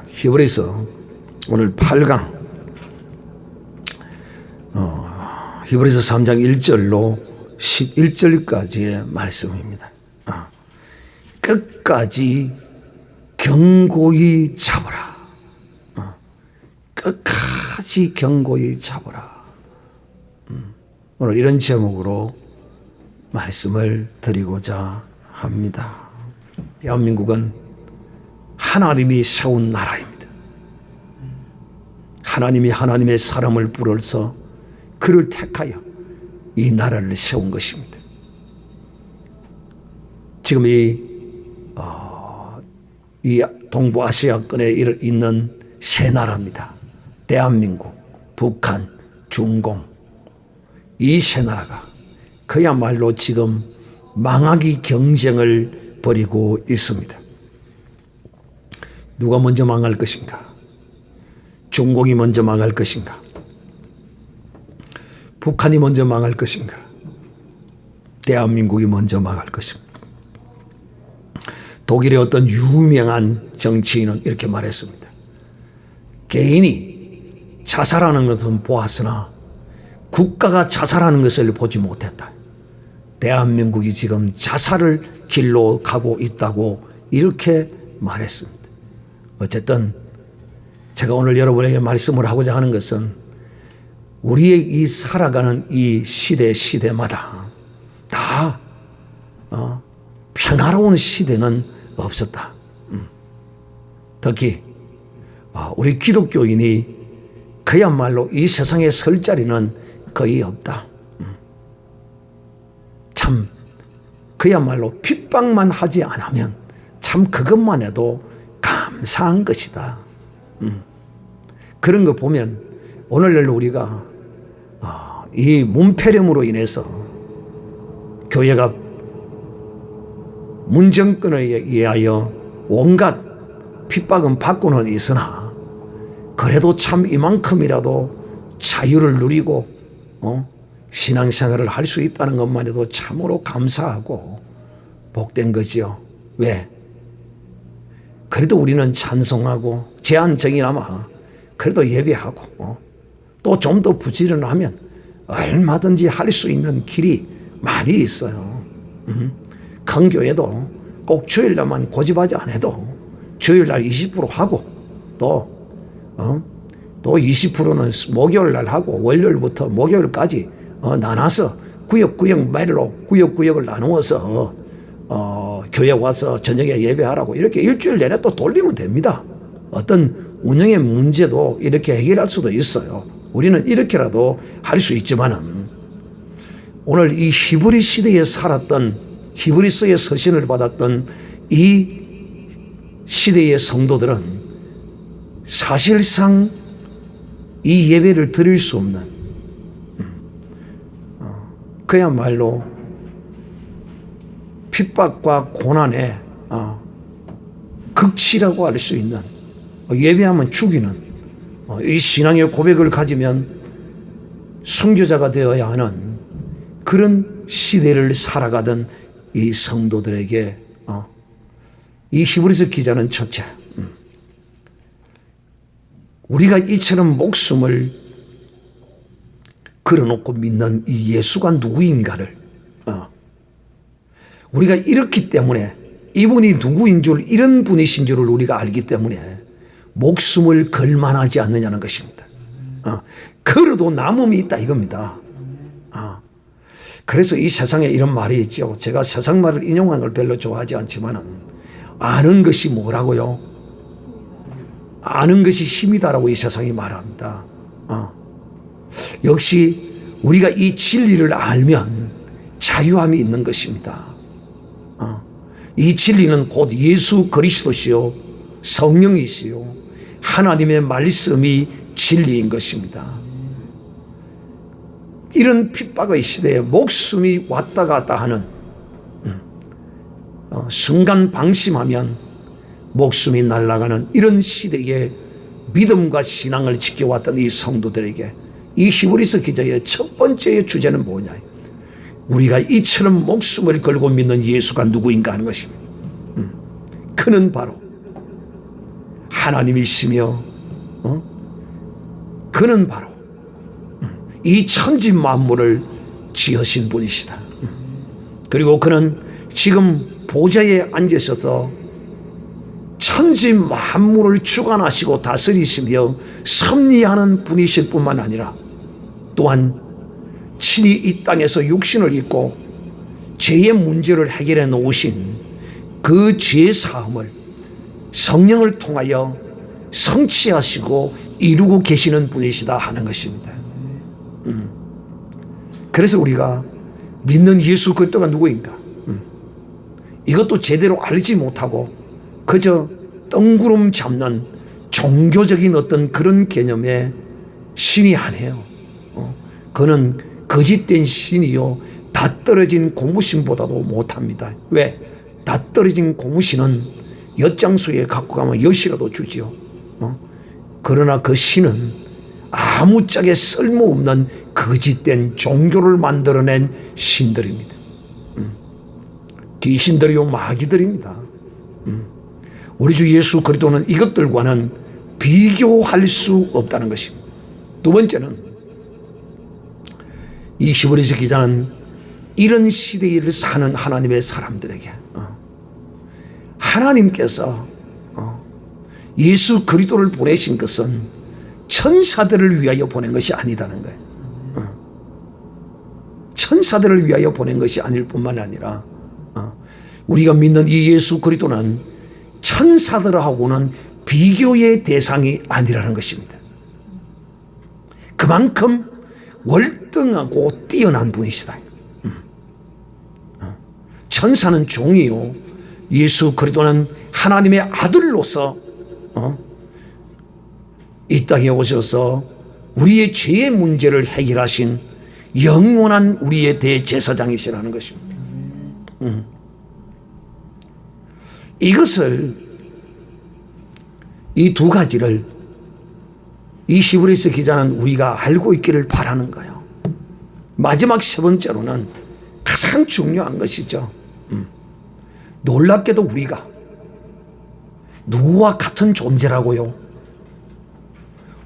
히브리서 오늘 8강 히브리서 3장 1절로 11절까지의 말씀입니다. 끝까지 견고히 잡으라. 끝까지 견고히 잡으라. 오늘 이런 제목으로 말씀을 드리고자 합니다. 대한민국은 하나님이 세운 나라입니다. 하나님이 하나님의 사람을 불러서 그를 택하여 이 나라를 세운 것입니다. 지금 이 동부아시아권에 있는 세 나라입니다. 대한민국, 북한, 중공. 이 세 나라가 그야말로 지금 망하기 경쟁을 벌이고 있습니다. 누가 먼저 망할 것인가? 중공이 먼저 망할 것인가? 북한이 먼저 망할 것인가? 대한민국이 먼저 망할 것인가? 독일의 어떤 유명한 정치인은 이렇게 말했습니다. 개인이 자살하는 것은 보았으나 국가가 자살하는 것을 보지 못했다. 대한민국이 지금 자살을 길로 가고 있다고 이렇게 말했습니다. 어쨌든 제가 오늘 여러분에게 말씀을 하고자 하는 것은 우리의 이 살아가는 이 시대마다 다 평화로운 시대는 없었다. 특히 우리 기독교인이 그야말로 이 세상에 설 자리는 거의 없다. 참 그야말로 핍박만 하지 않으면 참 그것만 해도 감사한 것이다. 그런 거 보면 오늘날 우리가 이 문패렴으로 인해서 교회가 문정권에 의하여 온갖 핍박은 받고는 있으나 그래도 참 이만큼이라도 자유를 누리고 신앙생활을 할 수 있다는 것만 해도 참으로 감사하고 복된 거지요. 왜? 그래도 우리는 찬송하고 제한적이나마 그래도 예배하고 또 좀 더 부지런하면 얼마든지 할 수 있는 길이 많이 있어요. 큰 교회도 꼭 주일날만 고집하지 않아도 주일날 20% 하고 또 20%는 목요일날 하고 월요일부터 목요일까지 나눠서 구역구역별로 구역구역을 나누어서 교회 와서 저녁에 예배하라고 이렇게 일주일 내내 또 돌리면 됩니다. 어떤 운영의 문제도 이렇게 해결할 수도 있어요. 우리는 이렇게라도 할 수 있지만은 오늘 이 히브리 시대에 살았던 히브리서의 서신을 받았던 이 시대의 성도들은 사실상 이 예배를 드릴 수 없는 그야말로 핍박과 고난의 극치라고 할 수 있는 예배하면 죽이는 이 신앙의 고백을 가지면 순교자가 되어야 하는 그런 시대를 살아가던 이 성도들에게 이 히브리서 기자는 첫째 우리가 이처럼 목숨을 걸어놓고 믿는 이 예수가 누구인가를 우리가 이렇기 때문에 이분이 누구인 줄 이런 분이신 줄을 우리가 알기 때문에 목숨을 걸만하지 않느냐는 것입니다. 걸어도 남음이 있다 이겁니다. 그래서 이 세상에 이런 말이 있죠. 제가 세상 말을 인용하는 걸 별로 좋아하지 않지만 아는 것이 뭐라고요? 아는 것이 힘이다라고 이 세상이 말합니다. 역시 우리가 이 진리를 알면 자유함이 있는 것입니다. 이 진리는 곧 예수 그리스도시요 성령이시요 하나님의 말씀이 진리인 것입니다. 이런 핍박의 시대에 목숨이 왔다 갔다 하는 순간 방심하면 목숨이 날아가는 이런 시대에 믿음과 신앙을 지켜왔던 이 성도들에게 이 히브리서 기자의 첫 번째 주제는 뭐냐? 우리가 이처럼 목숨을 걸고 믿는 예수가 누구인가 하는 것입니다. 그는 바로 하나님이시며 그는 바로 이 천지 만물을 지으신 분이시다. 그리고 그는 지금 보좌에 앉으셔서 천지 만물을 주관하시고 다스리시며 섭리하는 분이실 뿐만 아니라 또한 친히 이 땅에서 육신을 입고 죄의 문제를 해결해 놓으신 그 죄 사함을 성령을 통하여 성취하시고 이루고 계시는 분이시다 하는 것입니다. 그래서 우리가 믿는 예수 그리스도가 누구인가? 이것도 제대로 알지 못하고 그저 뜬구름 잡는 종교적인 어떤 그런 개념의 신이 아니에요. 그는 거짓된 신이요 다 떨어진 고무신보다도 못합니다. 왜? 다 떨어진 고무신은 엿장수에 갖고 가면 엿이라도 주지요. 그러나 그 신은 아무짝에 쓸모없는 거짓된 종교를 만들어낸 신들입니다. 귀신들이요 마귀들입니다. 우리 주 예수 그리스도는 이것들과는 비교할 수 없다는 것입니다. 두 번째는 이 히브리서 기자는 이런 시대를 사는 하나님의 사람들에게 하나님께서 예수 그리스도를 보내신 것은 천사들을 위하여 보낸 것이 아니다는 거예요. 천사들을 위하여 보낸 것이 아닐 뿐만 아니라 우리가 믿는 이 예수 그리스도는 천사들하고는 비교의 대상이 아니라는 것입니다. 그만큼 월등하고 뛰어난 분이시다. 천사는 종이요 예수 그리스도는 하나님의 아들로서 이 땅에 오셔서 우리의 죄의 문제를 해결하신 영원한 우리의 대제사장이시라는 것입니다. 이것을 이 두 가지를 이 히브리서 기자는 우리가 알고 있기를 바라는 거예요. 마지막 세 번째로는 가장 중요한 것이죠. 놀랍게도 우리가 누구와 같은 존재라고요?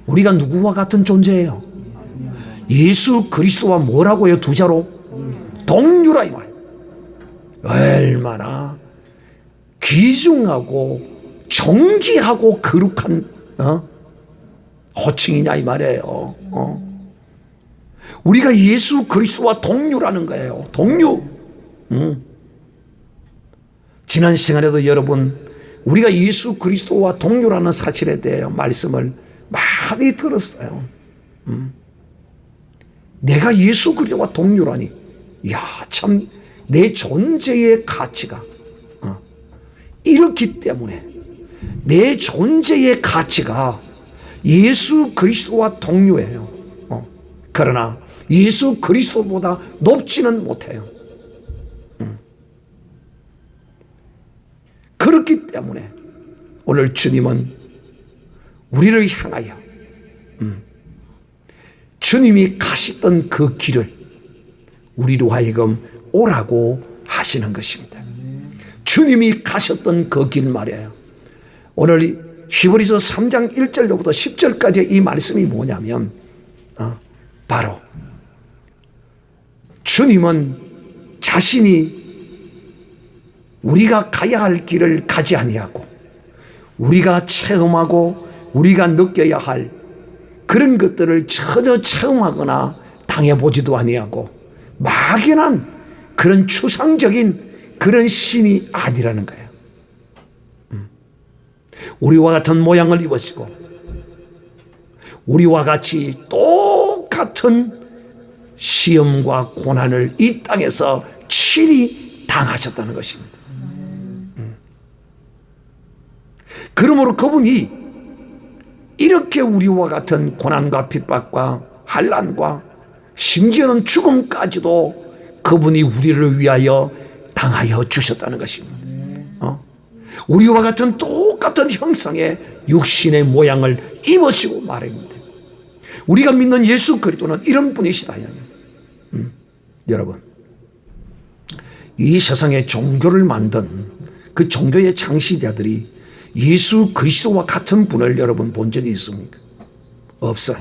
우리가 누구와 같은 존재예요? 예수 그리스도와 뭐라고요? 두 자로? 동류라 이 말. 얼마나 귀중하고 존귀하고 거룩한 호칭이냐 이 말이에요. 우리가 예수 그리스도와 동류라는 거예요. 동류. 지난 시간에도 여러분 우리가 예수 그리스도와 동류라는 사실에 대해 말씀을 많이 들었어요. 내가 예수 그리스도와 동류라니, 야, 참 내 존재의 가치가 이렇기 때문에 내 존재의 가치가 예수 그리스도와 동류예요. 그러나 예수 그리스도보다 높지는 못해요. 그렇기 때문에 오늘 주님은 우리를 향하여 주님이 가시던 그 길을 우리로 하여금 오라고 하시는 것입니다. 주님이 가셨던 그 길 말이에요. 오늘 히브리서 3장 1절로부터 10절까지 이 말씀이 뭐냐면 바로 주님은 자신이 우리가 가야 할 길을 가지 아니하고 우리가 체험하고 우리가 느껴야 할 그런 것들을 전혀 체험하거나 당해보지도 아니하고 막연한 그런 추상적인 그런 신이 아니라는 거예요. 우리와 같은 모양을 입으시고 우리와 같이 똑같은 시험과 고난을 이 땅에서 친히 당하셨다는 것입니다. 그러므로 그분이 이렇게 우리와 같은 고난과 핍박과 환난과 심지어는 죽음까지도 그분이 우리를 위하여 당하여 주셨다는 것입니다. 우리와 같은 똑같은 형상의 육신의 모양을 입으시고 말입니다. 우리가 믿는 예수 그리스도는 이런 분이시다. 여러분, 이 세상에 종교를 만든 그 종교의 창시자들이 예수 그리스도와 같은 분을 여러분 본 적이 있습니까? 없어요.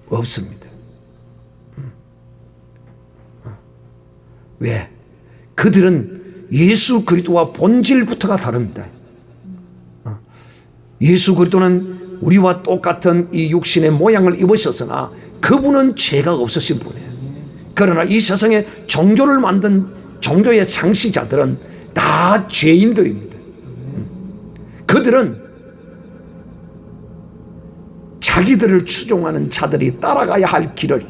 없습니다. 왜? 그들은 예수 그리스도와 본질부터가 다릅니다. 예수 그리스도는 우리와 똑같은 이 육신의 모양을 입으셨으나 그분은 죄가 없으신 분이에요. 그러나 이 세상에 종교를 만든 종교의 창시자들은 다 죄인들입니다. 그들은 자기들을 추종하는 자들이 따라가야 할 길을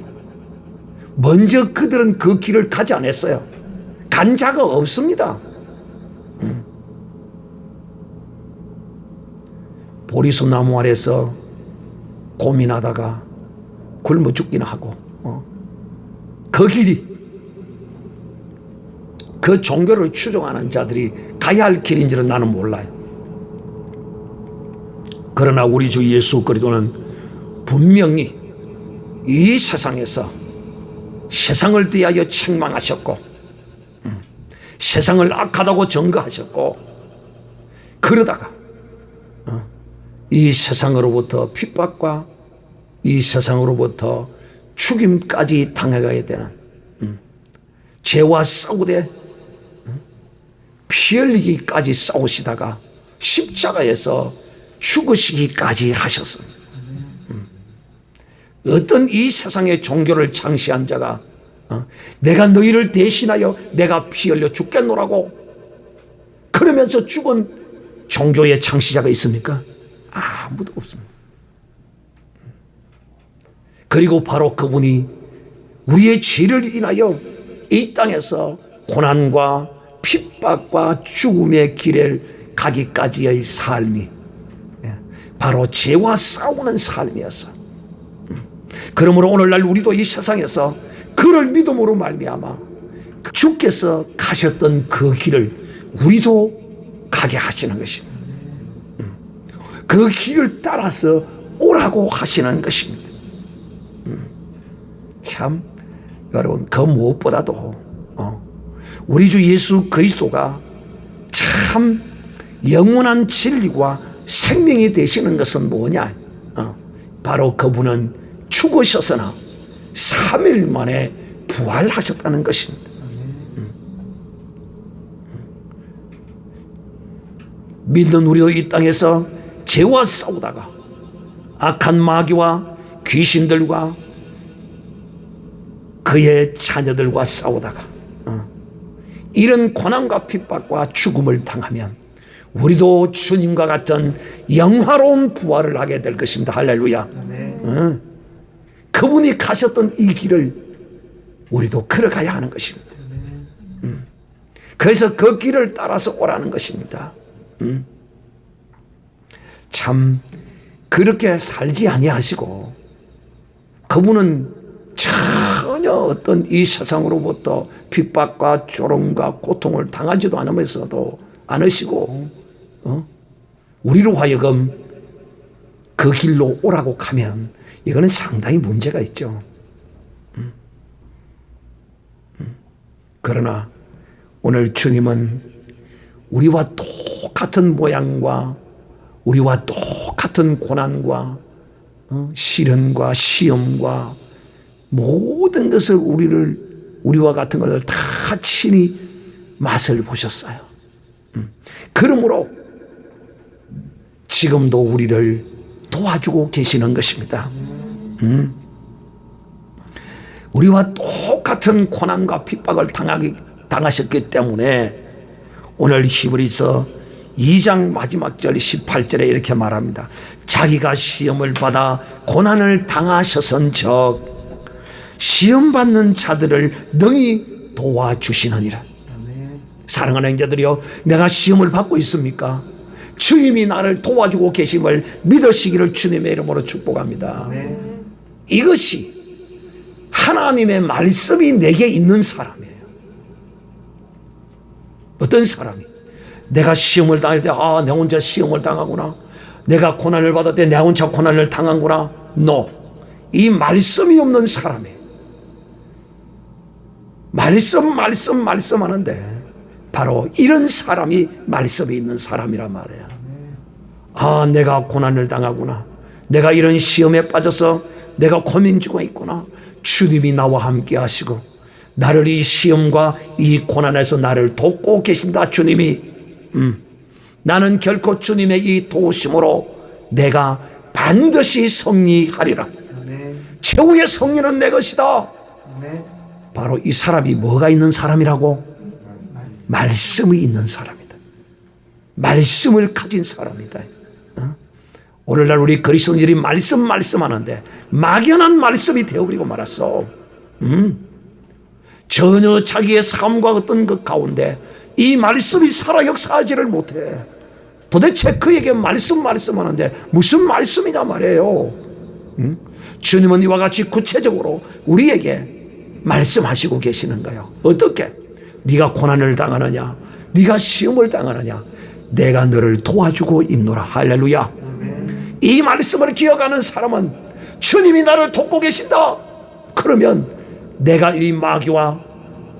먼저 그들은 그 길을 가지 않았어요. 간 자가 없습니다. 보리수 나무 아래서 고민하다가 굶어 죽기는 하고 그 길이 그 종교를 추종하는 자들이 가야 할 길인지는 나는 몰라요. 그러나 우리 주 예수 그리스도는 분명히 이 세상에서 세상을 대하여 책망하셨고 세상을 악하다고 증거하셨고 그러다가 이 세상으로부터 핍박과 이 세상으로부터 죽임까지 당해가야 되는 죄와 싸우되 피 흘리기까지 싸우시다가 십자가에서 죽으시기까지 하셨습니다. 어떤 이 세상의 종교를 창시한 자가 내가 너희를 대신하여 내가 피 흘려 죽겠노라고 그러면서 죽은 종교의 창시자가 있습니까? 아무도 없습니다. 그리고 바로 그분이 우리의 죄를 인하여 이 땅에서 고난과 핍박과 죽음의 길을 가기까지의 삶이 바로 죄와 싸우는 삶이었어. 그러므로 오늘날 우리도 이 세상에서 그를 믿음으로 말미암아 주께서 가셨던 그 길을 우리도 가게 하시는 것입니다. 그 길을 따라서 오라고 하시는 것입니다. 참 여러분 그 무엇보다도 우리 주 예수 그리스도가 참 영원한 진리와 생명이 되시는 것은 뭐냐? 바로 그분은 죽으셨으나 3일 만에 부활하셨다는 것입니다. 믿는 우리도 이 땅에서 죄와 싸우다가 악한 마귀와 귀신들과 그의 자녀들과 싸우다가 이런 고난과 핍박과 죽음을 당하면 우리도 주님과 같은 영화로운 부활을 하게 될 것입니다. 할렐루야. 그분이 가셨던 이 길을 우리도 걸어가야 하는 것입니다. 그래서 그 길을 따라서 오라는 것입니다. 참 그렇게 살지 아니하시고 그분은 전혀 어떤 이 세상으로부터 핍박과 조롱과 고통을 당하지도 않으시고 우리로 하여금 그 길로 오라고 가면 이거는 상당히 문제가 있죠. 그러나 오늘 주님은 우리와 똑같은 모양과 우리와 똑같은 고난과 시련과 시험과 모든 것을 우리와 같은 것을 다 친히 맛을 보셨어요. 그러므로 지금도 우리를 도와주고 계시는 것입니다. 우리와 똑같은 고난과 핍박을 당하셨기 때문에 오늘 히브리서 2장 마지막 절 18절에 이렇게 말합니다. 자기가 시험을 받아 고난을 당하셨은즉 시험받는 자들을 능히 도와주시느니라. 사랑하는 형제들이여, 내가 시험을 받고 있습니까? 주님이 나를 도와주고 계심을 믿으시기를 주님의 이름으로 축복합니다. 이것이 하나님의 말씀이 내게 있는 사람이에요. 어떤 사람이 내가 시험을 당할 때 내 혼자 시험을 당하구나, 내가 고난을 받을 때 내 혼자 고난을 당하구나. No. 이 말씀이 없는 사람이 말씀 하는데 바로 이런 사람이 말씀이 있는 사람이란 말이에요. 아, 내가 고난을 당하구나. 내가 이런 시험에 빠져서 내가 고민 중에 있구나. 주님이 나와 함께 하시고 나를 이 시험과 이 고난에서 나를 돕고 계신다. 주님이 나는 결코 주님의 이 도우심으로 내가 반드시 승리하리라. 최후의 승리는 내 것이다. 바로 이 사람이 뭐가 있는 사람이라고? 말씀이 있는 사람이다. 말씀을 가진 사람이다. 오늘날 우리 그리스도인들이 말씀하는데 막연한 말씀이 되어버리고 말았어. 전혀 자기의 삶과 어떤 것 가운데 이 말씀이 살아 역사하지를 못해. 도대체 그에게 말씀하는데 무슨 말씀이냐 말이에요. 주님은 이와 같이 구체적으로 우리에게 말씀하시고 계시는 거예요. 어떻게? 네가 고난을 당하느냐, 네가 시험을 당하느냐, 내가 너를 도와주고 있노라. 할렐루야. 이 말씀을 기억하는 사람은 주님이 나를 돕고 계신다. 그러면 내가 이 마귀와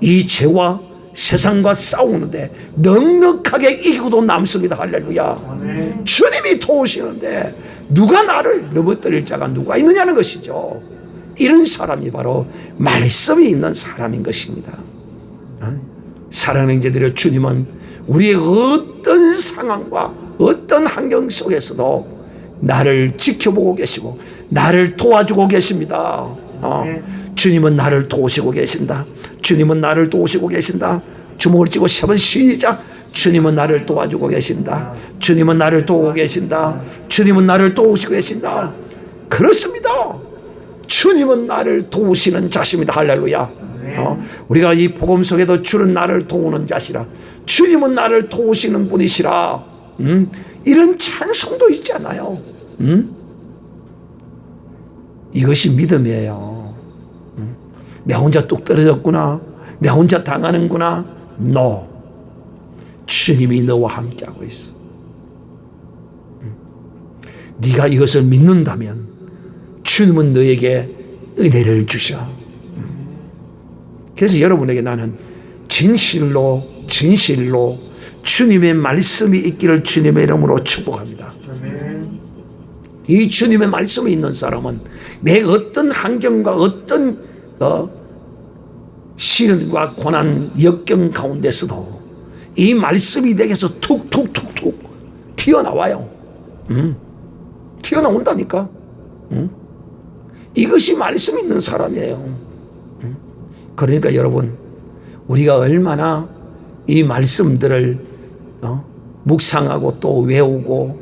이 죄와 세상과 싸우는데 넉넉하게 이기고도 남습니다. 할렐루야. 주님이 도우시는데 누가 나를 넘어뜨릴 자가 누가 있느냐는 것이죠. 이런 사람이 바로 말씀이 있는 사람인 것입니다. 사랑하는 형제들의 주님은 우리의 어떤 상황과 어떤 환경 속에서도 나를 지켜보고 계시고 나를 도와주고 계십니다. 주님은 나를 도우시고 계신다. 주님은 나를 도우시고 계신다. 주먹을 쥐고 세 번 시작. 주님은 나를 도와주고 계신다. 주님은 나를 도우고 계신다. 주님은 나를 도우시고 계신다. 그렇습니다. 주님은 나를 도우시는 자십니다. 할렐루야. 우리가 이 복음 속에도 주는 나를 도우는 자시라. 주님은 나를 도우시는 분이시라. 이런 찬송도 있잖아요. 이것이 믿음이에요. 내 혼자 뚝 떨어졌구나. 내 혼자 당하는구나. No. 주님이 너와 함께하고 있어. 네가 이것을 믿는다면 주님은 너에게 은혜를 주셔. 그래서 여러분에게 나는 진실로 주님의 말씀이 있기를 주님의 이름으로 축복합니다. 이 주님의 말씀이 있는 사람은 내 어떤 환경과 어떤 시련과 고난 역경 가운데서도 이 말씀이 내게서 툭툭툭툭 튀어나와요. 튀어나온다니까. 이것이 말씀 있는 사람이에요. 그러니까 여러분, 우리가 얼마나 이 말씀들을 묵상하고 또 외우고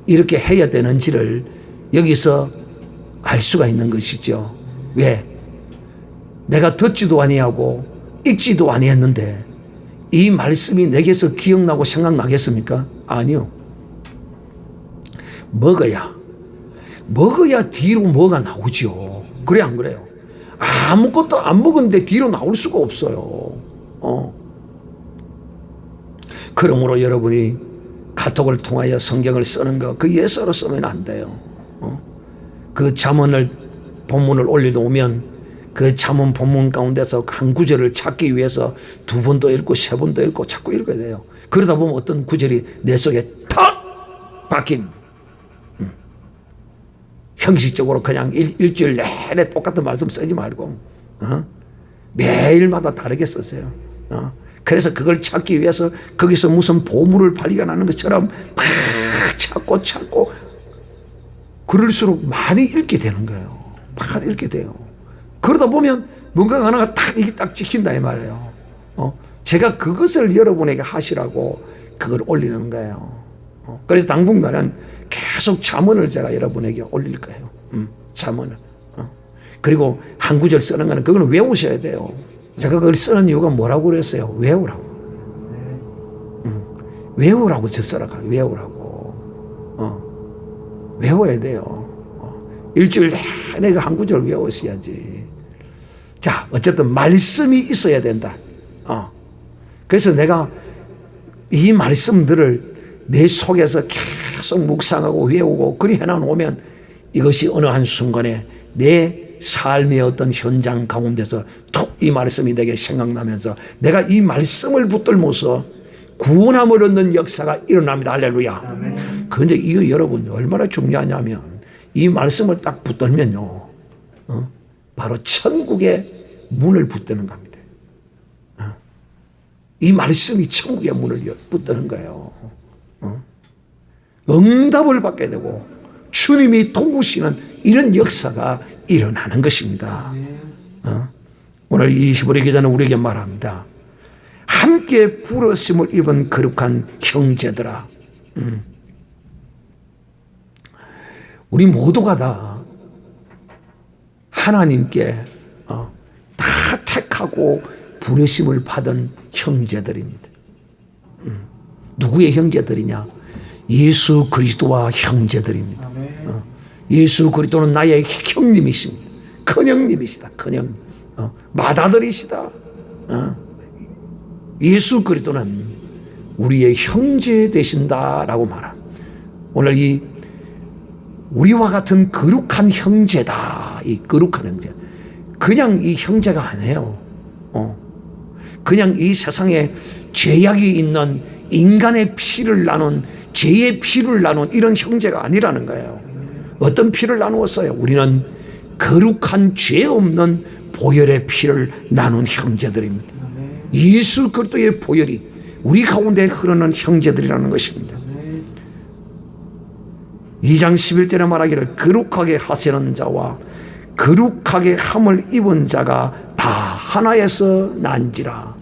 이렇게 해야 되는지를 여기서 알 수가 있는 것이죠. 왜? 내가 듣지도 아니하고 읽지도 아니했는데 이 말씀이 내게서 기억나고 생각나겠습니까? 아니요. 먹어야 뒤로 뭐가 나오죠. 그래 안 그래요? 아무것도 안 먹었는데 뒤로 나올 수가 없어요. 그러므로 여러분이 카톡을 통하여 성경을 쓰는 거 그 예서로 쓰면 안 돼요. 그 잠언을 본문을 올려놓으면 그 잠언 본문 가운데서 한 구절을 찾기 위해서 두 번도 읽고 세 번도 읽고 자꾸 읽어야 돼요. 그러다 보면 어떤 구절이 내 속에 탁 박힌, 형식적으로 그냥 일주일 내내 똑같은 말씀 쓰지 말고 매일마다 다르게 쓰세요. 그래서 그걸 찾기 위해서 거기서 무슨 보물을 발견하는 것처럼 막 찾고 그럴수록 많이 읽게 되는 거예요. 막 읽게 돼요. 그러다 보면 뭔가 하나가 이게 딱 찍힌다 이 말이에요. 제가 그것을 여러분에게 하시라고 그걸 올리는 거예요. 그래서 당분간은 계속 잠언을 제가 여러분에게 올릴 거예요. 잠언을. 그리고 한 구절 쓰는 거는 그거는 외우셔야 돼요. 제가 그걸 쓰는 이유가 뭐라고 그랬어요? 외우라고. 외우라고 저 써라가 외우라고. 외워야 돼요. 일주일 내내 그 한 구절 외웠어야지. 자, 어쨌든 말씀이 있어야 된다. 그래서 내가 이 말씀들을 내 속에서 계속 묵상하고 외우고 그리 해놔놓으면 이것이 어느 한순간에 내 삶의 어떤 현장 가운데서 툭 이 말씀이 내게 생각나면서 내가 이 말씀을 붙들면서 구원함을 얻는 역사가 일어납니다. 할렐루야. 그런데 이거 여러분 얼마나 중요하냐면 이 말씀을 딱 붙들면요, 바로 천국의 문을 붙드는 겁니다. 이 말씀이 천국의 문을 붙드는 거예요. 응답을 받게 되고 주님이 도우시는 이런 역사가 일어나는 것입니다. 오늘 이 히브리 기자는 우리에게 말합니다. 함께 부르심을 입은 거룩한 형제들아. 우리 모두가 다 하나님께 다 택하고 부르심을 받은 형제들입니다. 누구의 형제들이냐? 예수 그리스도와 형제들입니다. 예수 그리스도는 나의 형님이십니다. 큰형님이시다. 큰형. 맏아들이시다. 예수 그리스도는 우리의 형제 되신다라고 말합니다. 오늘 이 우리와 같은 거룩한 형제다. 이 거룩한 형제. 그냥 이 형제가 아니에요. 그냥 이 세상에 죄악이 있는 인간의 피를 나눈, 죄의 피를 나눈 이런 형제가 아니라는 거예요. 어떤 피를 나누었어요? 우리는 거룩한 죄 없는 보혈의 피를 나눈 형제들입니다. 예수 그리스도의 보혈이 우리 가운데 흐르는 형제들이라는 것입니다. 2장 11절에 말하기를 거룩하게 하시는 자와 거룩하게 함을 입은 자가 다 하나에서 난지라.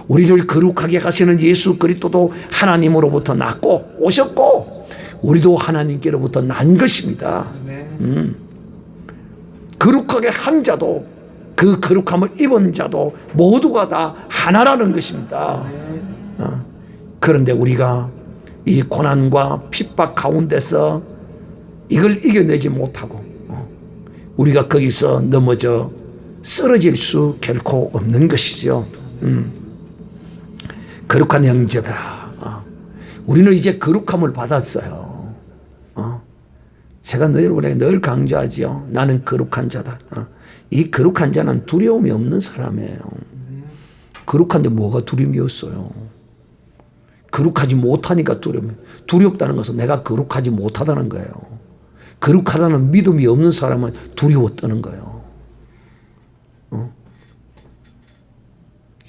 우리를 거룩하게 하시는 예수 그리스도도 하나님으로부터 났고 오셨고 우리도 하나님께로부터 난 것입니다. 거룩하게 한 자도 그 거룩함을 입은 자도 모두가 다 하나라는 것입니다. 그런데 우리가 이 고난과 핍박 가운데서 이걸 이겨내지 못하고 우리가 거기서 넘어져 쓰러질 수 결코 없는 것이죠. 거룩한 형제들아, 우리는 이제 거룩함을 받았어요. 제가 늘 강조하지요. 나는 거룩한 자다. 이 거룩한 자는 두려움이 없는 사람이에요. 거룩한데 뭐가 두려움이 없어요. 거룩하지 못하니까 두렵다는 것은 내가 거룩하지 못하다는 거예요. 거룩하다는 믿음이 없는 사람은 두려워 떠는 거예요.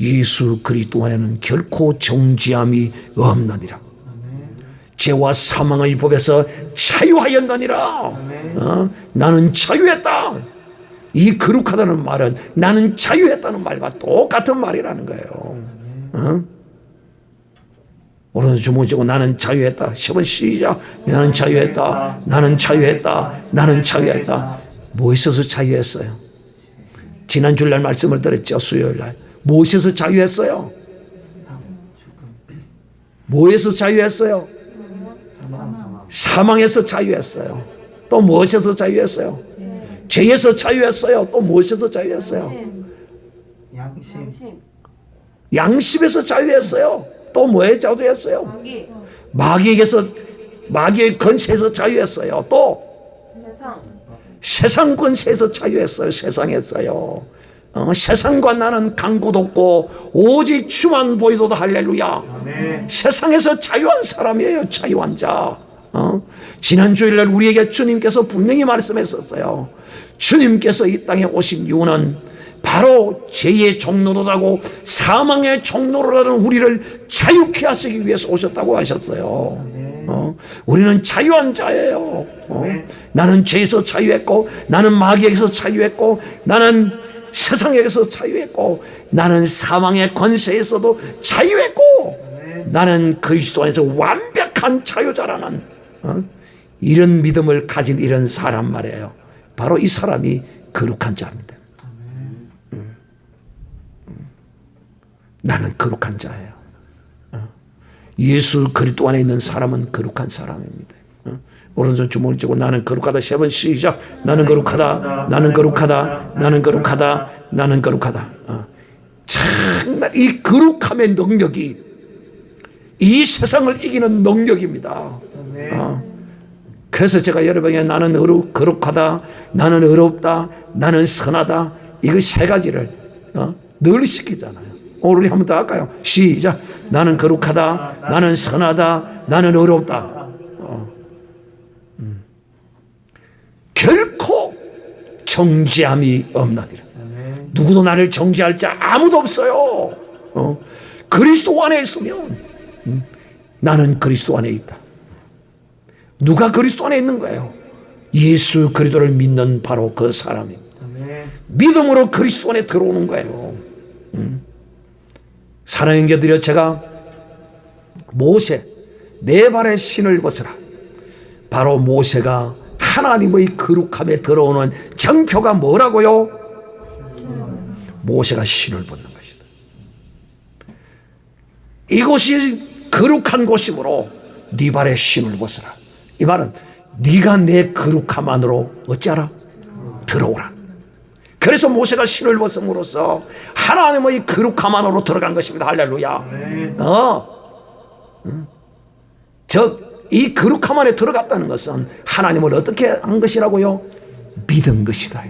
예수 그리스도 안에는 결코 정죄함이 없느니라. 죄와 사망의 법에서 자유하였느니라. 나는 자유했다. 이 거룩하다는 말은 나는 자유했다는 말과 똑같은 말이라는 거예요. 오른손 주먹 쥐고 나는 자유했다. 10번 시작. 나는 자유했다. 나는 자유했다. 나는 자유했다. 뭐 있어서 자유했어요? 지난 주일날 말씀을 드렸죠. 수요일날. 무엇에서 자유했어요? 뭐에서 자유했어요? 사망에서 자유했어요. 또 무엇에서 자유했어요? 죄에서 자유했어요. 또 무엇에서 자유했어요? 양심에서 자유했어요. 또 뭐에 자유했어요? 마귀의 권세에서 자유했어요. 또 세상 권세에서 자유했어요. 세상에서요. 세상과 나는 강구도 없고 오직 주만 보이도다. 할렐루야. 세상에서 자유한 사람이에요. 자유한 자. 지난 주일날 우리에게 주님께서 분명히 말씀했었어요. 주님께서 이 땅에 오신 이유는 바로 죄의 종로로라고 사망의 종로로라는 우리를 자유케 하시기 위해서 오셨다고 하셨어요. 우리는 자유한 자예요. 나는 죄에서 자유했고 나는 마귀에게서 자유했고 나는 세상에게서 자유했고 나는 사망의 권세에서도 자유했고 나는 그리스도 안에서 완벽한 자유자라는 이런 믿음을 가진 이런 사람 말이에요. 바로 이 사람이 거룩한 자입니다. 나는 거룩한 자예요. 예수 그리스도 안에 있는 사람은 거룩한 사람입니다. 오른손 주먹을 쥐고 나는 거룩하다. 3번 시작. 나는 거룩하다. 나는 거룩하다. 나는 거룩하다. 나는 거룩하다. 정말 이 거룩함의 능력이 이 세상을 이기는 능력입니다. 그래서 제가 여러분에게 나는 거룩하다, 나는 의롭다, 나는 선하다, 이거 세 가지를 늘 시키잖아요. 오늘 우리 한번 더 할까요? 시작. 나는 거룩하다, 나는 선하다, 나는 의롭다. 결코 정죄함이 없나니라. 누구도 나를 정죄할 자 아무도 없어요. 그리스도 안에 있으면 나는 그리스도 안에 있다. 누가 그리스도 안에 있는 거예요? 예수 그리스도를 믿는 바로 그 사람입니다. 믿음으로 그리스도 안에 들어오는 거예요. 사랑하는 형제들이여, 제가 모세 네 발의 신을 벗으라. 바로 모세가 하나님의 거룩함에 들어오는 정표가 뭐라고요? 모세가 신을 벗는 것이다. 이곳이 거룩한 곳이므로 네 발의 신을 벗으라. 이 말은 네가 내 거룩함 안으로 어찌하라? 들어오라. 그래서 모세가 신을 벗음으로써 하나님의 거룩함 안으로 들어간 것입니다. 할렐루야. 이 거룩함 안에 들어갔다는 것은 하나님을 어떻게 한 것이라고요? 믿은 것이다.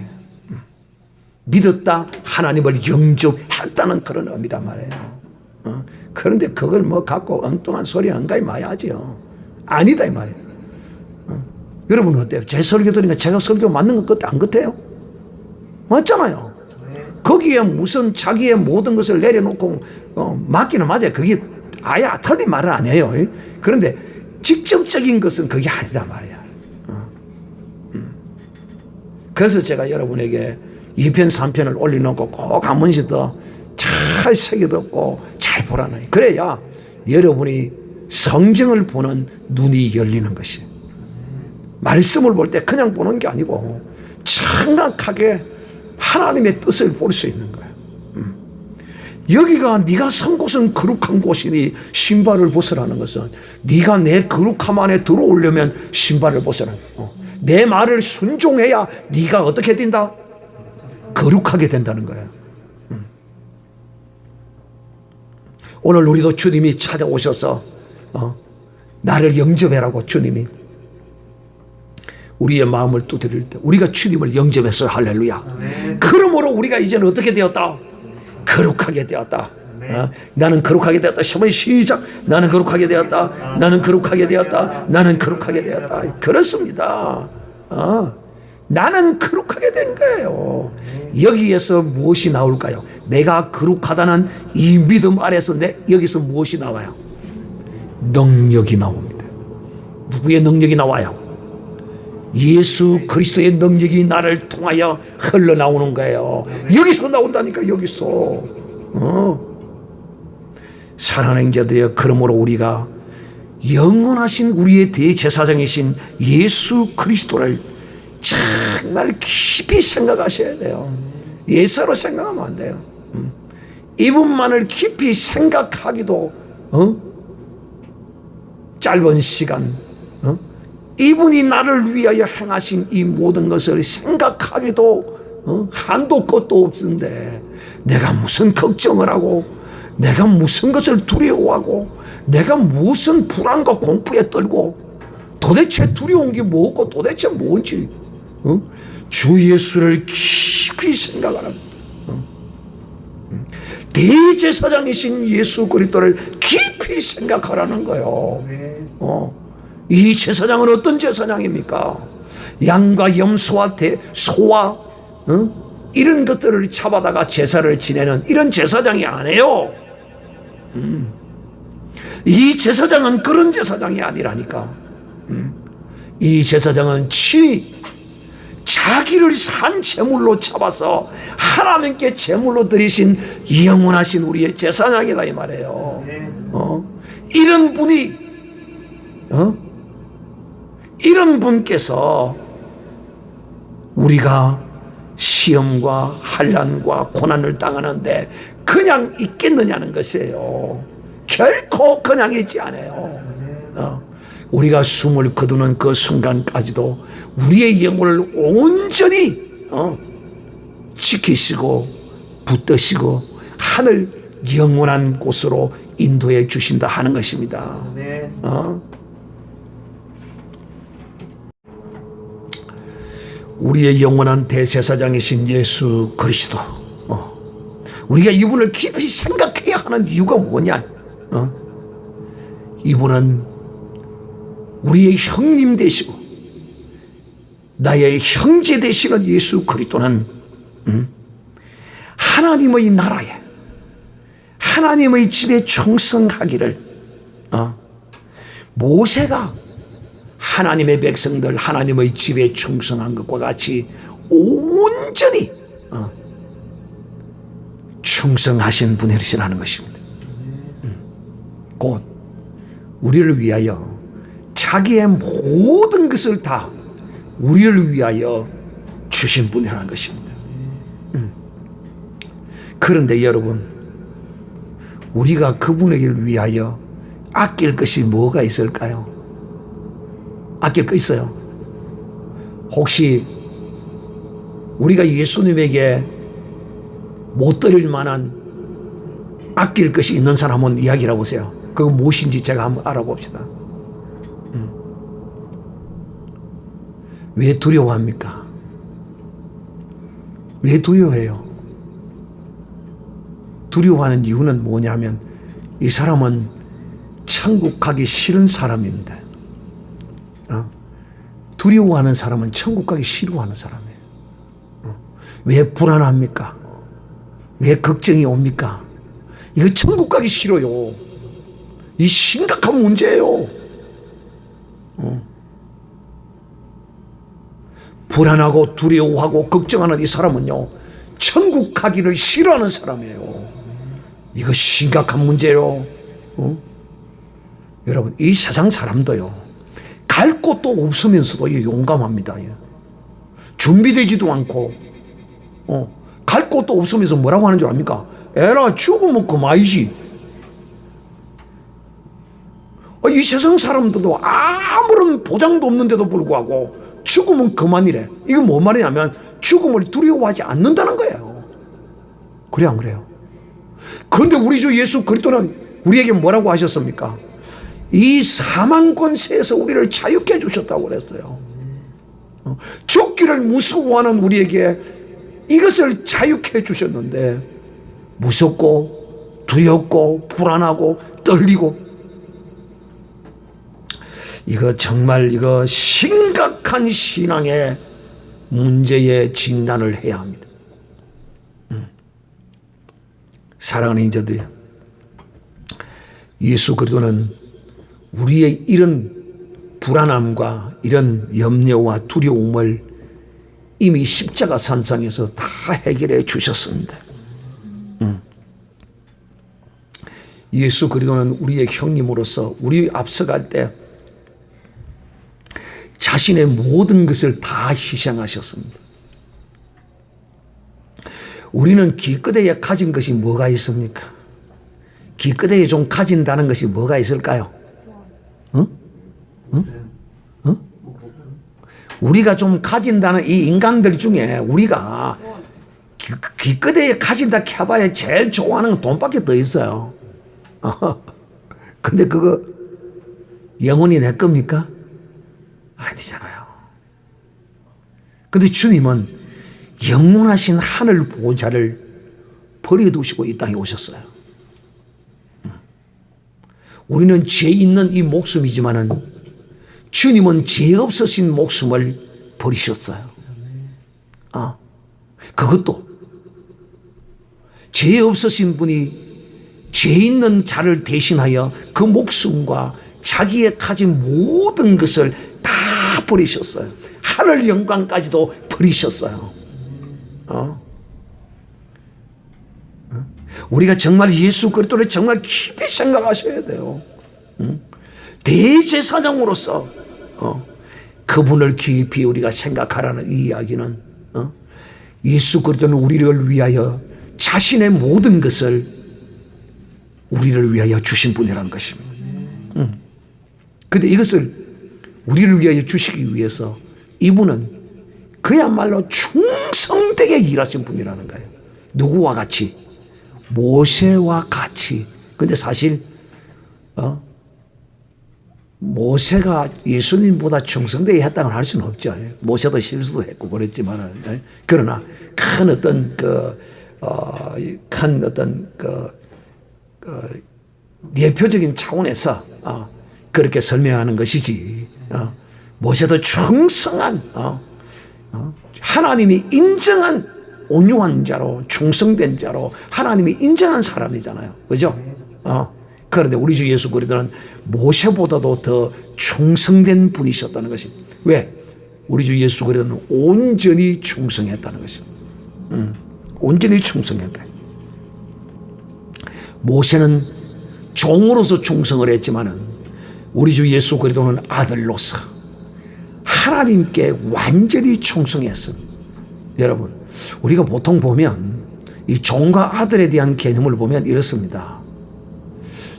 믿었다, 하나님을 영접했다는 그런 의미란 말이에요. 그런데 그걸 뭐 갖고 엉뚱한 소리 한가히 마야지요. 아니다 이 말이에요. 여러분은 어때요? 제 설교 들으니까 제가 설교 맞는 것 같아? 안 같아요? 맞잖아요. 거기에 무슨 자기의 모든 것을 내려놓고 맞기는 맞아요. 그게 아예 틀린 말은 아니에요. 그런데 직접적인 것은 그게 아니다 말이야. 그래서 제가 여러분에게 2편 3편을 올려놓고 꼭 한 번씩 더 잘 새겨듣고 잘 보라는, 그래야 여러분이 성경을 보는 눈이 열리는 것이, 말씀을 볼 때 그냥 보는 게 아니고 정확하게 하나님의 뜻을 볼 수 있는 거예요. 여기가 네가 선 곳은 거룩한 곳이니 신발을 벗으라는 것은 네가 내 거룩함 안에 들어오려면 신발을 벗으라는 거예요. 내 말을 순종해야 네가 어떻게 된다? 거룩하게 된다는 거예요. 오늘 우리도 주님이 찾아오셔서 나를 영접해라고 주님이 우리의 마음을 두드릴 때 우리가 주님을 영접했어요. 할렐루야. 그러므로 우리가 이제는 어떻게 되었다? 거룩하게 되었다. 나는 거룩하게 되었다. 시작. 나는 거룩하게 되었다. 나는 거룩하게 되었다. 나는 거룩하게 되었다. 그렇습니다. 나는 거룩하게 된 거예요. 여기에서 무엇이 나올까요? 내가 거룩하다는 이 믿음 아래서 여기서 무엇이 나와요? 능력이 나옵니다. 누구의 능력이 나와요? 예수 그리스도의 능력이 나를 통하여 흘러나오는 거예요. 여기서 나온다니까. 여기서. 사랑하는 형제들이여, 그러므로 우리가 영원하신 우리의 대제사장이신 예수 그리스도를 정말 깊이 생각하셔야 돼요. 예서로 생각하면 안 돼요. 이분만을 깊이 생각하기도 짧은 시간, 이분이 나를 위하여 행하신 이 모든 것을 생각하기도 한도 끝도 없는데 내가 무슨 걱정을 하고, 내가 무슨 것을 두려워하고, 내가 무슨 불안과 공포에 떨고, 도대체 두려운 게 뭐고 도대체 뭔지 주 예수를 깊이 생각하라. 대제사장이신 예수 그리스도를 깊이 생각하라는 거예요. 이 제사장은 어떤 제사장입니까? 양과 염소와 소와 이런 것들을 잡아다가 제사를 지내는 이런 제사장이 아니에요. 이 제사장은 그런 제사장이 아니라니까. 이 제사장은 친히 자기를 산 제물로 잡아서 하나님께 제물로 드리신 영원하신 우리의 제사장이다 이 말이에요. 이런 분이 이런 분께서 우리가 시험과 환난과 고난을 당하는데 그냥 있겠느냐는 것이에요. 결코 그냥 있지 않아요. 우리가 숨을 거두는 그 순간까지도 우리의 영혼을 온전히 지키시고 붙드시고 하늘 영원한 곳으로 인도해 주신다 하는 것입니다. 우리의 영원한 대제사장이신 예수 그리스도, 우리가 이분을 깊이 생각해야 하는 이유가 뭐냐? 이분은 우리의 형님 되시고 나의 형제 되시는 예수 그리스도는 하나님의 나라에, 하나님의 집에 충성하기를 모세가 하나님의 백성들 하나님의 집에 충성한 것과 같이 온전히 충성하신 분이시라는 것입니다. 곧 우리를 위하여 자기의 모든 것을 다 우리를 위하여 주신 분이라는 것입니다. 그런데 여러분, 우리가 그분을 위하여 아낄 것이 뭐가 있을까요? 아낄 거 있어요? 혹시 우리가 예수님에게 못 드릴 만한 아낄 것이 있는 사람은 이야기를 해보세요. 그거 무엇인지 제가 한번 알아봅시다. 왜 두려워합니까? 왜 두려워해요? 두려워하는 이유는 뭐냐면 이 사람은 천국 가기 싫은 사람입니다. 두려워하는 사람은 천국 가기 싫어하는 사람이에요. 왜 불안합니까? 왜 걱정이 옵니까? 이거 천국 가기 싫어요. 이 심각한 문제예요. 불안하고 두려워하고 걱정하는 이 사람은요, 천국 가기를 싫어하는 사람이에요. 이거 심각한 문제예요. 여러분, 이 세상 사람도요, 갈 곳도 없으면서도 용감합니다. 준비되지도 않고, 갈 곳도 없으면서 뭐라고 하는 줄 압니까? 에라, 죽으면 그만이지. 이 세상 사람들도 아무런 보장도 없는데도 불구하고 죽으면 그만이래. 이건 뭔 말이냐면 죽음을 두려워하지 않는다는 거예요. 그래, 안 그래요? 그런데 우리 주 예수 그리스도는 우리에게 뭐라고 하셨습니까? 이 사망 권세에서 우리를 자유케 해주셨다고 그랬어요. 죽기를 무서워하는 우리에게 이것을 자유케 해주셨는데 무섭고 두렵고 불안하고 떨리고, 이거 정말 이거 심각한 신앙의 문제의 진단을 해야 합니다. 사랑하는 인자들이요, 예수 그리스도는 우리의 이런 불안함과 이런 염려와 두려움을 이미 십자가 산상에서 다 해결해 주셨습니다. 예수 그리스도는 우리의 형님으로서 우리 앞서갈 때 자신의 모든 것을 다 희생하셨습니다. 우리는 기껏해야 가진 것이 뭐가 있습니까? 기껏해야 좀 가진다는 것이 뭐가 있을까요? 우리가 좀 가진다는 이 인간들 중에 우리가 기껏해야 가진다 해봐야 제일 좋아하는 건 돈밖에 더 있어요. 근데 그거 영원히 내 겁니까? 아니잖아요. 근데 주님은 영원하신 하늘 보호자를 버려두시고 이 땅에 오셨어요. 우리는 죄 있는 이 목숨이지만은 주님은 죄 없으신 목숨을 버리셨어요. 그것도 죄 없으신 분이 죄 있는 자를 대신하여 그 목숨과 자기의 가진 모든 것을 다 버리셨어요. 하늘 영광까지도 버리셨어요. 우리가 정말 예수 그리스도를 정말 깊이 생각하셔야 돼요. 대제사장으로서 그분을 깊이 우리가 생각하라는 이 이야기는 예수 그리스도는 우리를 위하여 자신의 모든 것을 우리를 위하여 주신 분이라는 것입니다. 그런데 이것을 우리를 위하여 주시기 위해서 이분은 그야말로 충성되게 일하신 분이라는 거예요. 누구와 같이? 모세와 같이. 근데 사실 모세가 예수님보다 충성되게 했다고 할 수는 없죠. 모세도 실수도 했고 그랬지만, 그러나 큰 어떤 대표적인 차원에서 그렇게 설명하는 것이지. 모세도 충성한 하나님이 인정한 온유한 자로, 충성된 자로 하나님이 인정한 사람이잖아요. 그죠? 그런데 우리 주 예수 그리스도는 모세보다도 더 충성된 분이셨다는 것입니다. 왜? 우리 주 예수 그리스도는 온전히 충성했다는 것입니다. 온전히 충성했다. 모세는 종으로서 충성을 했지만은 우리 주 예수 그리스도는 아들로서 하나님께 완전히 충성했습니다. 여러분, 우리가 보통 보면 이 종과 아들에 대한 개념을 보면 이렇습니다.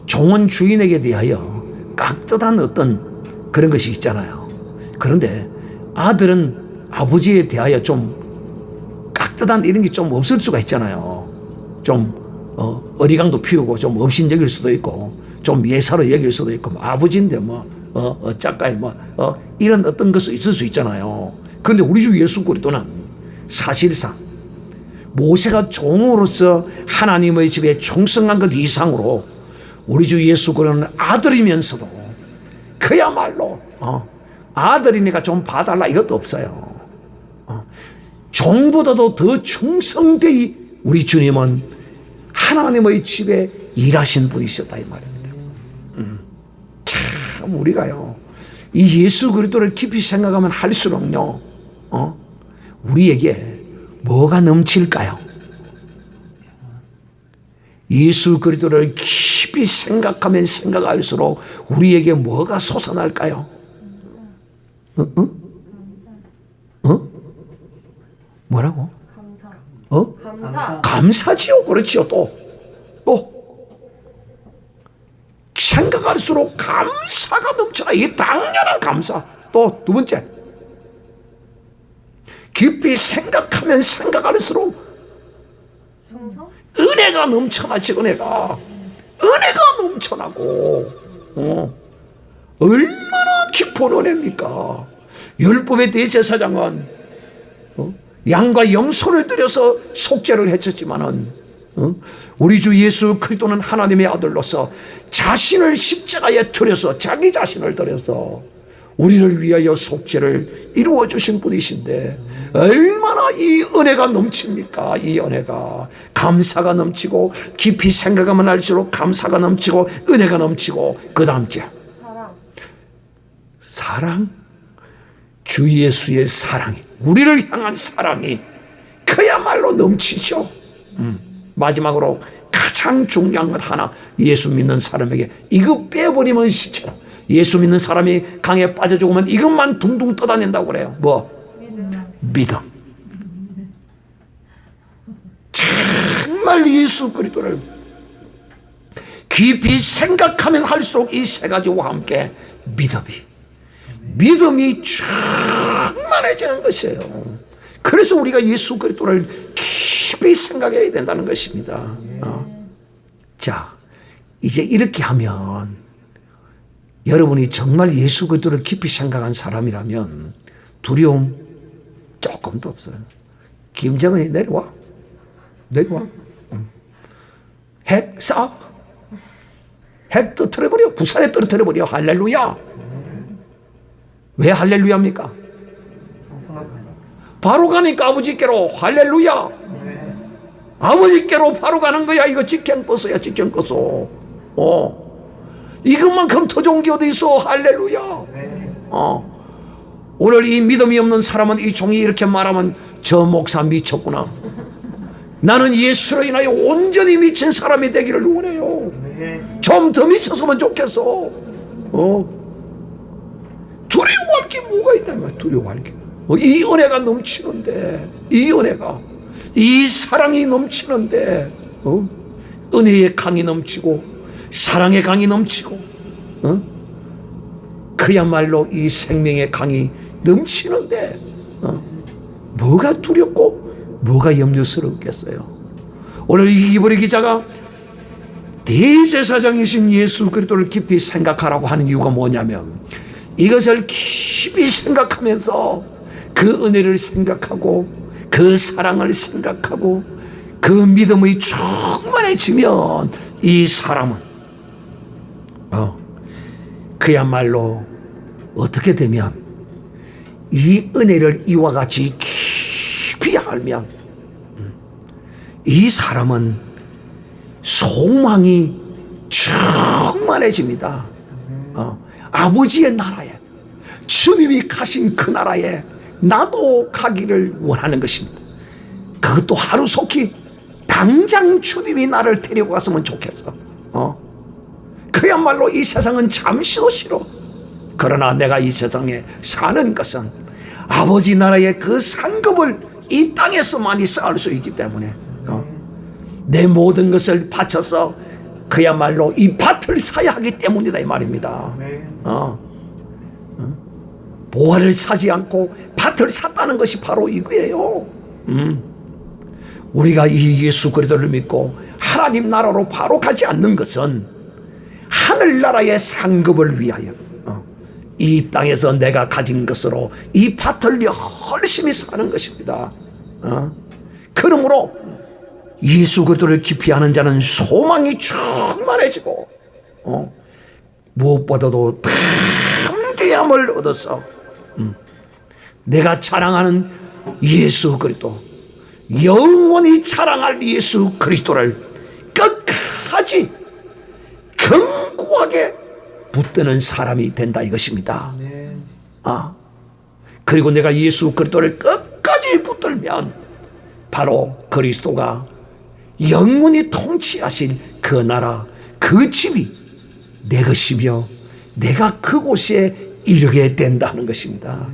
종은 주인에게 대하여 깍듯한 어떤 그런 것이 있잖아요. 그런데 아들은 아버지에 대하여 좀 깍듯한 이런 게 좀 없을 수가 있잖아요. 좀 어리광도 피우고 좀 업신여길 수도 있고 좀 예사로 여길 수도 있고 아버지인데 어쩌까이 이런 어떤 것이 있을 수 있잖아요. 그런데 우리 주 예수 그리스도는 사실상 모세가 종으로서 하나님의 집에 충성한 것 이상으로 우리 주 예수 그리스도는 아들이면서도 그야말로 아들이니까 좀 봐달라 이것도 없어요. 종보다도 더 충성되이 우리 주님은 하나님의 집에 일하신 분이셨다 이 말입니다. 참 우리가요 이 예수 그리스도를 깊이 생각하면 할수록요 우리에게 뭐가 넘칠까요? 예수 그리스도를 깊이 생각하면 생각할수록 우리에게 뭐가 솟아날까요? 뭐라고? 감사. 감사지요. 그렇지요. 또 생각할수록 감사가 넘쳐나. 이게 당연한 감사. 또 두 번째, 깊이 생각하면 생각할수록 충성? 은혜가 넘쳐나지. 은혜가 넘쳐나고 얼마나 깊은 은혜입니까? 율법의 대제사장은 양과 염소를 들여서 속죄를 했었지만은 우리 주 예수 그리스도는 하나님의 아들로서 자신을 십자가에 들여서 자기 자신을 들여서 우리를 위하여 속죄를 이루어 주신 분이신데 얼마나 이 은혜가 넘칩니까? 이 은혜가 감사가 넘치고 깊이 생각하면 할수록 감사가 넘치고 은혜가 넘치고 그 다음째 사랑 주 예수의 사랑이 우리를 향한 사랑이 그야말로 넘치죠. 마지막으로 가장 중요한 것 하나 예수 믿는 사람에게 이거 빼버리면 시체라. 예수 믿는 사람이 강에 빠져 죽으면 이것만 둥둥 떠다닌다고 그래요. 뭐? 믿음. 정말 예수 그리스도를 깊이 생각하면 할수록 이 세 가지와 함께 믿음이 충만해지는 것이에요. 그래서 우리가 예수 그리스도를 깊이 생각해야 된다는 것입니다. 자, 이제 이렇게 하면 여러분이 정말 예수 그리스도를 깊이 생각한 사람이라면 두려움 조금도 없어요. 김정은이 내려와. 핵 쏴. 핵 떨어뜨려버려. 부산에 떨어뜨려버려. 할렐루야. 왜 할렐루야입니까? 바로 가니까 아버지께로. 할렐루야. 아버지께로 바로 가는 거야. 이거 직행버스야. 직행버스. 이것만큼 더 좋은 게 어디 있어. 할렐루야. 오늘 이 믿음이 없는 사람은 이 종이 이렇게 말하면 저 목사 미쳤구나. 나는 예수로 인하여 온전히 미친 사람이 되기를 원해요. 좀 더 미쳤으면 좋겠어. 두려워할 게 뭐가 있다. 두려워할 게. 이 은혜가 넘치는데, 이 은혜가, 이 사랑이 넘치는데, 은혜의 강이 넘치고, 사랑의 강이 넘치고, 그야말로 이 생명의 강이 넘치는데, 뭐가 두렵고, 뭐가 염려스럽겠어요. 오늘 이기버리 기자가 대제사장이신 예수 그리스도를 깊이 생각하라고 하는 이유가 뭐냐면 이것을 깊이 생각하면서 그 은혜를 생각하고 그 사랑을 생각하고 그 믿음이 충만해지면 이 사람은 그야말로 어떻게 되면 이 은혜를 이와 같이 깊이 알면 이 사람은 소망이 충만해집니다. 아버지의 나라에, 주님이 가신 그 나라에 나도 가기를 원하는 것입니다. 그것도 하루속히 당장 주님이 나를 데리고 갔으면 좋겠어. 그야말로 이 세상은 잠시도 싫어. 그러나 내가 이 세상에 사는 것은 아버지 나라의 그 상급을 이 땅에서만이 쌓을 수 있기 때문에 내 모든 것을 바쳐서 그야말로 이 밭을 사야 하기 때문이다 이 말입니다. 보화를 사지 않고 밭을 샀다는 것이 바로 이거예요. 우리가 이 예수 그리스도를 믿고 하나님 나라로 바로 가지 않는 것은 하늘나라의 상급을 위하여 이 땅에서 내가 가진 것으로 이 밭을 열심히 사는 것입니다. 그러므로 예수 그리스도를 깊이 아는 자는 소망이 충만해지고 무엇보다도 담대함을 얻어서 내가 자랑하는 예수 그리스도, 영원히 자랑할 예수 그리스도를 끝까지 견고하게 붙드는 사람이 된다 이것입니다. 그리고 내가 예수 그리스도를 끝까지 붙들면 바로 그리스도가 영원히 통치하실 그 나라, 그 집이 내 것이며 내가 그곳에 이르게 된다는 것입니다.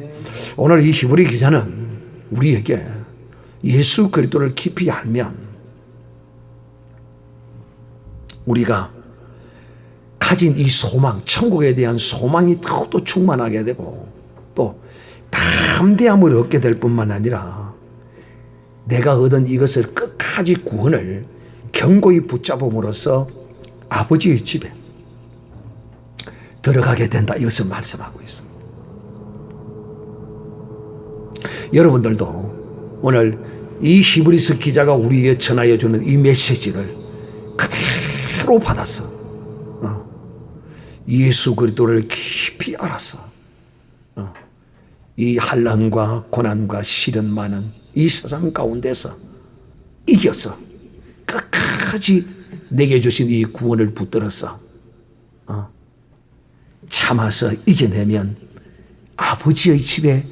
오늘 이 히브리 기자는 우리에게 예수 그리스도를 깊이 알면 우리가 가진 이 소망, 천국에 대한 소망이 더욱더 충만하게 되고 또 담대함을 얻게 될 뿐만 아니라 내가 얻은 이것을 끝까지 구원을 견고히 붙잡음으로써 아버지의 집에 들어가게 된다 이것을 말씀하고 있습니다. 여러분들도 오늘 이 히브리서 기자가 우리에게 전하여 주는 이 메시지를 그대로 받아서 예수 그리스도를 깊이 알아서 이 환난과 고난과 시련 많은 이 세상 가운데서 이겨서 끝까지 내게 주신 이 구원을 붙들어서 참아서 이겨내면 아버지의 집에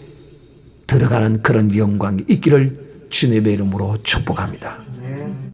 들어가는 그런 영광이 있기를 주님의 이름으로 축복합니다.